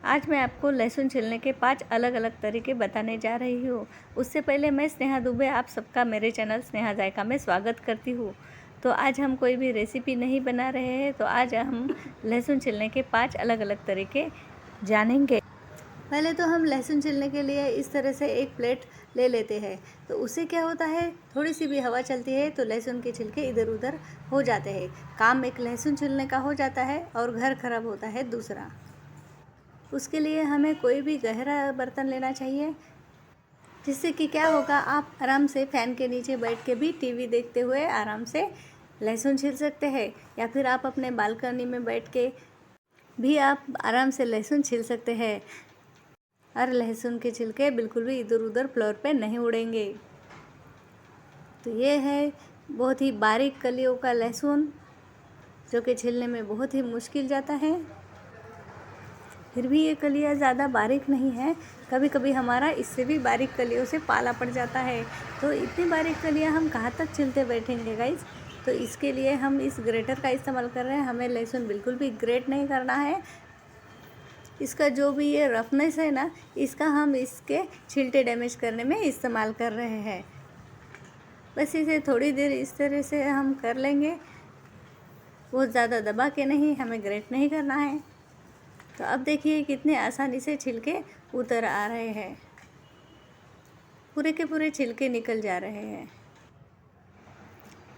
आज मैं आपको लहसुन छीलने के 5 अलग अलग तरीके बताने जा रही हूँ। उससे पहले मैं स्नेहा दुबे आप सबका मेरे चैनल स्नेहा जायका में स्वागत करती हूँ। तो आज हम कोई भी रेसिपी नहीं बना रहे हैं, तो आज हम लहसुन छीलने के 5 अलग अलग तरीके जानेंगे। पहले तो हम लहसुन छीलने के लिए इस तरह से एक प्लेट ले लेते हैं। तो उससे क्या होता है, थोड़ी सी भी हवा चलती है तो लहसुन के छिलके इधर उधर हो जाते हैं। काम एक लहसुन छीलने का हो जाता है और घर खराब होता है दूसरा। उसके लिए हमें कोई भी गहरा बर्तन लेना चाहिए, जिससे कि क्या होगा, आप आराम से फ़ैन के नीचे बैठ के भी टीवी देखते हुए आराम से लहसुन छील सकते हैं, या फिर आप अपने बालकनी में बैठ के भी आप आराम से लहसुन छील सकते हैं। और लहसुन के छिलके बिल्कुल भी इधर उधर फ्लोर पे नहीं उड़ेंगे। तो ये है बहुत ही बारीक कलियों का लहसुन, जो कि छीलने में बहुत ही मुश्किल जाता है। फिर भी ये कलियाँ ज़्यादा बारीक नहीं है, कभी कभी हमारा इससे भी बारीक कलियों से पाला पड़ जाता है। तो इतनी बारीक कलियाँ हम कहाँ तक छिलते बैठेंगे गाइस। तो इसके लिए हम इस ग्रेटर का इस्तेमाल कर रहे हैं। हमें लहसुन बिल्कुल भी ग्रेट नहीं करना है। इसका जो भी ये रफनेस है ना, इसका हम इसके छिलटे डैमेज करने में इस्तेमाल कर रहे हैं। बस इसे थोड़ी देर इस तरह से हम कर लेंगे, बहुत ज़्यादा दबा के नहीं, हमें ग्रेट नहीं करना है। तो अब देखिए कितने आसानी से छिलके उतर आ रहे हैं, पूरे के पूरे छिलके निकल जा रहे हैं।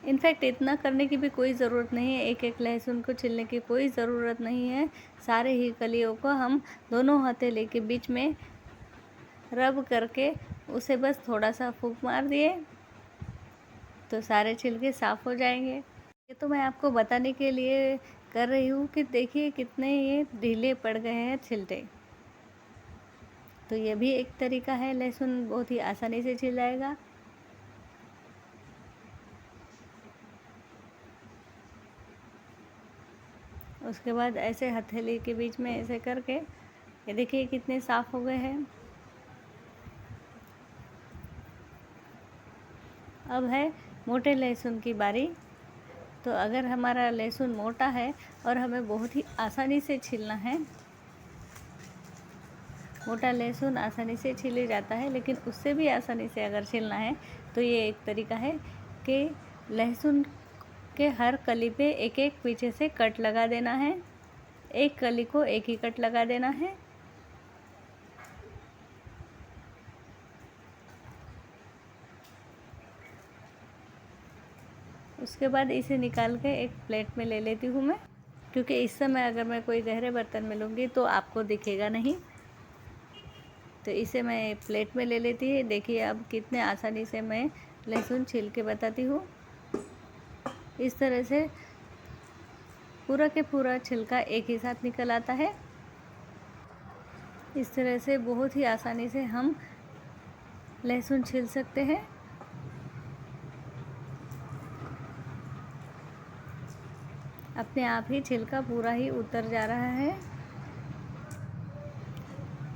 इनफैक्ट इतना करने की भी कोई ज़रूरत नहीं है, एक एक लहसुन को छीलने की कोई ज़रूरत नहीं है। सारे ही कलियों को हम दोनों हथेली के बीच में रब करके उसे बस थोड़ा सा फूंक मार दिए तो सारे छिलके साफ़ हो जाएंगे। ये तो मैं आपको बताने के लिए कर रही हूँ कि देखिए कितने ये ढीले पड़ गए हैं छिलटे। तो ये भी एक तरीका है, लहसुन बहुत ही आसानी से छिल जाएगा। उसके बाद ऐसे हथेली के बीच में ऐसे करके ये देखिए कितने साफ़ हो गए हैं। अब है मोटे लहसुन की बारी। तो अगर हमारा लहसुन मोटा है और हमें बहुत ही आसानी से छीलना है, मोटा लहसुन आसानी से छीले जाता है, लेकिन उससे भी आसानी से अगर छीलना है तो ये एक तरीका है कि लहसुन के हर कली पे एक एक पीछे से कट लगा देना है। एक कली को एक ही कट लगा देना है। उसके बाद इसे निकाल के एक प्लेट में ले लेती हूँ मैं, क्योंकि इस समय अगर मैं कोई गहरे बर्तन में लूँगी तो आपको दिखेगा नहीं। तो इसे मैं प्लेट में ले लेती है। देखिए अब कितने आसानी से मैं लहसुन छील के बताती हूँ। इस तरह से पूरा के पूरा छिलका एक ही साथ निकल आता है। इस तरह से बहुत ही आसानी से हम लहसुन छील सकते हैं। अपने आप ही छिलका पूरा ही उतर जा रहा है।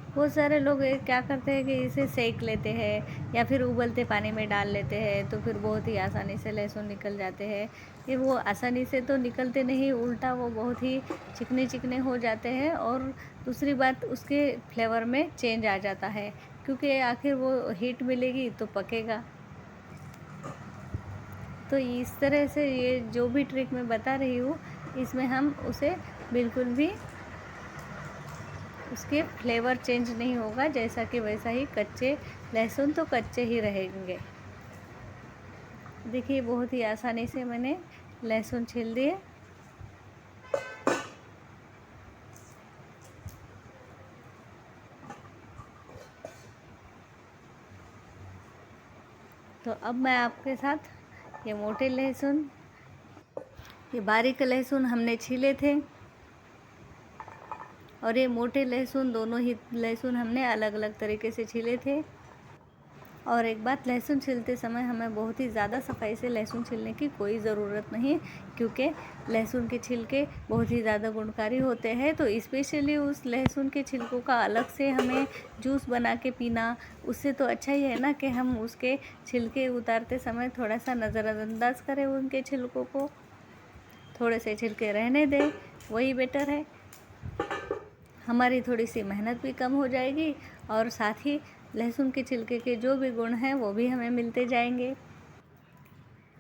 बहुत सारे लोग क्या करते हैं कि इसे सेक लेते हैं या फिर उबलते पानी में डाल लेते हैं, तो फिर बहुत ही आसानी से लहसुन निकल जाते हैं। ये वो आसानी से तो निकलते नहीं, उल्टा वो बहुत ही चिकने चिकने हो जाते हैं। और दूसरी बात, उसके फ्लेवर में चेंज आ जाता है, क्योंकि आखिर वो हीट मिलेगी तो पकेगा। तो इस तरह से ये जो भी ट्रिक मैं बता रही हूँ, इसमें हम उसे बिल्कुल भी उसके फ्लेवर चेंज नहीं होगा, जैसा कि वैसा ही कच्चे लहसुन तो कच्चे ही रहेंगे। देखिए बहुत ही आसानी से मैंने लहसुन छील दिए। तो अब मैं आपके साथ ये मोटे लहसुन, ये बारीक लहसुन हमने छीले थे, और ये मोटे लहसुन, दोनों ही लहसुन हमने अलग अलग तरीके से छीले थे। और एक बात, लहसुन छीलते समय हमें बहुत ही ज़्यादा सफाई से लहसुन छीलने की कोई ज़रूरत नहीं, क्योंकि लहसुन के छिलके बहुत ही ज़्यादा गुणकारी होते हैं। तो स्पेशली उस लहसुन के छिलकों का अलग से हमें जूस बना के पीना, उससे तो अच्छा ही है ना कि हम उसके छिलके उतारते समय थोड़ा सा नज़रअंदाज करें उनके छिलकों को, थोड़े से छिलके रहने दें, वही बेटर है। हमारी थोड़ी सी मेहनत भी कम हो जाएगी और साथ ही लहसुन के छिलके के जो भी गुण हैं वो भी हमें मिलते जाएंगे।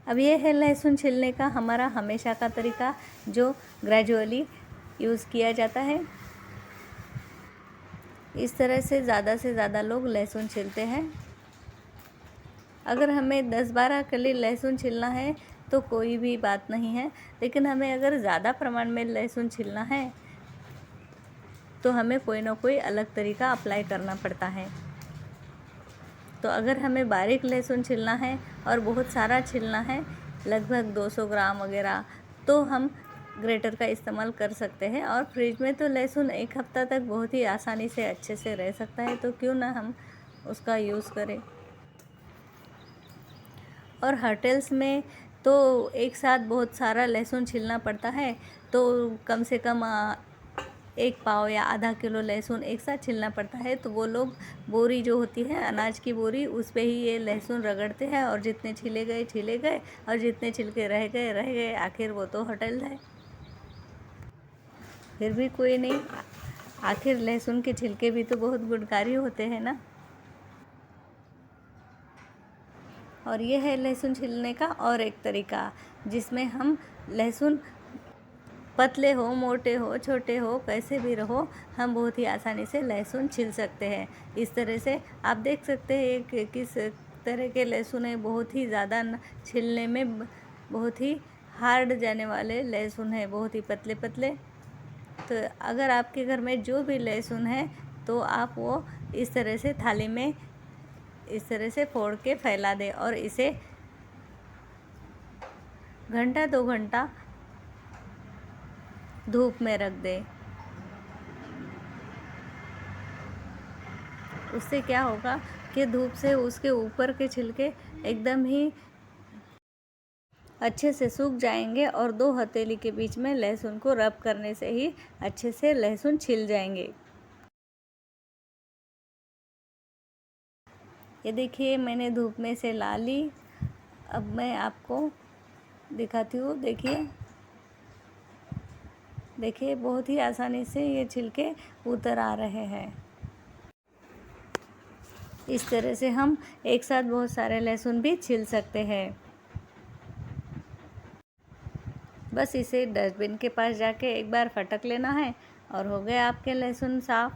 अब ये है लहसुन छिलने का हमारा हमेशा का तरीका, जो ग्रेजुअली यूज़ किया जाता है। इस तरह से ज़्यादा लोग लहसुन छिलते हैं। अगर हमें 10-12 कली लहसुन छिलना है तो कोई भी बात नहीं है, लेकिन हमें अगर ज़्यादा प्रमाण में लहसुन छिलना है तो हमें कोई ना कोई अलग तरीका अप्लाई करना पड़ता है। तो अगर हमें बारीक लहसुन छिलना है और बहुत सारा छिलना है, लगभग 200 ग्राम वगैरह, तो हम ग्रेटर का इस्तेमाल कर सकते हैं। और फ्रिज में तो लहसुन 1 हफ्ता तक बहुत ही आसानी से अच्छे से रह सकता है, तो क्यों ना हम उसका यूज़ करें। और होटल्स में तो एक साथ बहुत सारा लहसुन छिलना पड़ता है, तो कम से कम 1 पाव या आधा किलो लहसुन एक साथ छिलना पड़ता है। तो वो लोग बोरी जो होती है अनाज की बोरी, उस पे ही ये लहसुन रगड़ते हैं और जितने छिले गए और जितने छिलके रह गए, आखिर वो तो होटल है। फिर भी कोई नहीं, आखिर लहसुन के छिलके भी तो बहुत गुणकारी होते हैं ना। और ये है लहसुन छिलने का और एक तरीका, जिसमें हम लहसुन पतले हो, मोटे हो, छोटे हो, कैसे भी रहो, हम बहुत ही आसानी से लहसुन छिल सकते हैं। इस तरह से आप देख सकते हैं कि किस तरह के लहसुन है। बहुत ही ज़्यादा छिलने में बहुत ही हार्ड जाने वाले लहसुन है, बहुत ही पतले पतले। तो अगर आपके घर में जो भी लहसुन है तो आप वो इस तरह से थाली में इस तरह से फोड़ के फैला दें और इसे 1-2 घंटा धूप में रख दें। उससे क्या होगा कि धूप से उसके ऊपर के छिलके एकदम ही अच्छे से सूख जाएंगे और 2 हथेली के बीच में लहसुन को रब करने से ही अच्छे से लहसुन छिल जाएंगे। ये देखिए, मैंने धूप में से ला ली। अब मैं आपको दिखाती हूँ। देखिए बहुत ही आसानी से ये छिलके उतर आ रहे हैं। इस तरह से हम एक साथ बहुत सारे लहसुन भी छिल सकते हैं। बस इसे डस्टबिन के पास जाके एक बार फटक लेना है और हो गए आपके लहसुन साफ़।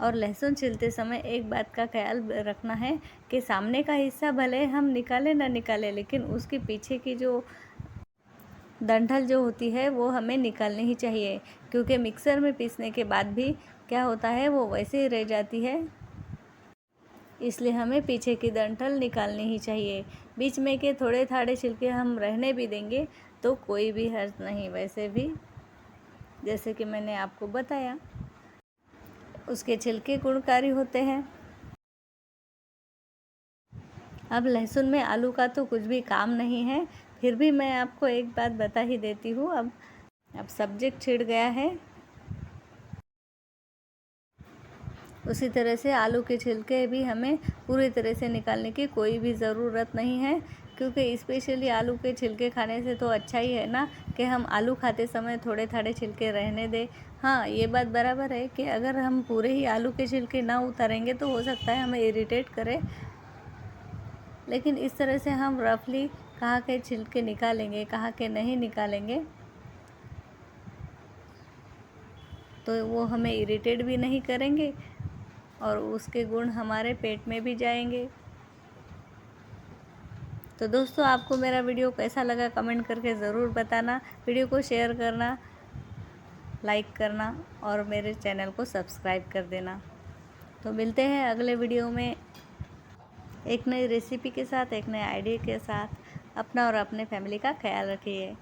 और लहसुन छिलते समय एक बात का ख्याल रखना है कि सामने का हिस्सा भले हम निकालें ना निकालें, लेकिन उसके पीछे की जो डंठल जो होती है वो हमें निकालनी ही चाहिए, क्योंकि मिक्सर में पीसने के बाद भी क्या होता है वो वैसे ही रह जाती है। इसलिए हमें पीछे की डंठल निकालनी ही चाहिए। बीच में के थोड़े थाड़े छिलके हम रहने भी देंगे तो कोई भी हर्ज नहीं। वैसे भी जैसे कि मैंने आपको बताया, उसके छिलके गुणकारी होते हैं। अब लहसुन में आलू का तो कुछ भी काम नहीं है, फिर भी मैं आपको एक बात बता ही देती हूँ। अब सब्जेक्ट छिड़ गया है। उसी तरह से आलू के छिलके भी हमें पूरी तरह से निकालने की कोई भी ज़रूरत नहीं है, क्योंकि स्पेशली आलू के छिलके खाने से तो अच्छा ही है ना कि हम आलू खाते समय थोड़े थाड़े छिलके रहने दें। हाँ, ये बात बराबर है कि अगर हम पूरे ही आलू के छिलके ना उतारेंगे तो हो सकता है हमें इरिटेट करे, लेकिन इस तरह से हम रफली कहाँ के छिलके निकालेंगे, कहाँ के नहीं निकालेंगे, तो वो हमें इरिटेट भी नहीं करेंगे और उसके गुण हमारे पेट में भी जाएंगे। तो दोस्तों, आपको मेरा वीडियो कैसा लगा कमेंट करके ज़रूर बताना। वीडियो को शेयर करना, लाइक करना और मेरे चैनल को सब्सक्राइब कर देना। तो मिलते हैं अगले वीडियो में एक नई रेसिपी के साथ, एक नए आइडिया के साथ। अपना और अपने फैमिली का ख्याल रखिए।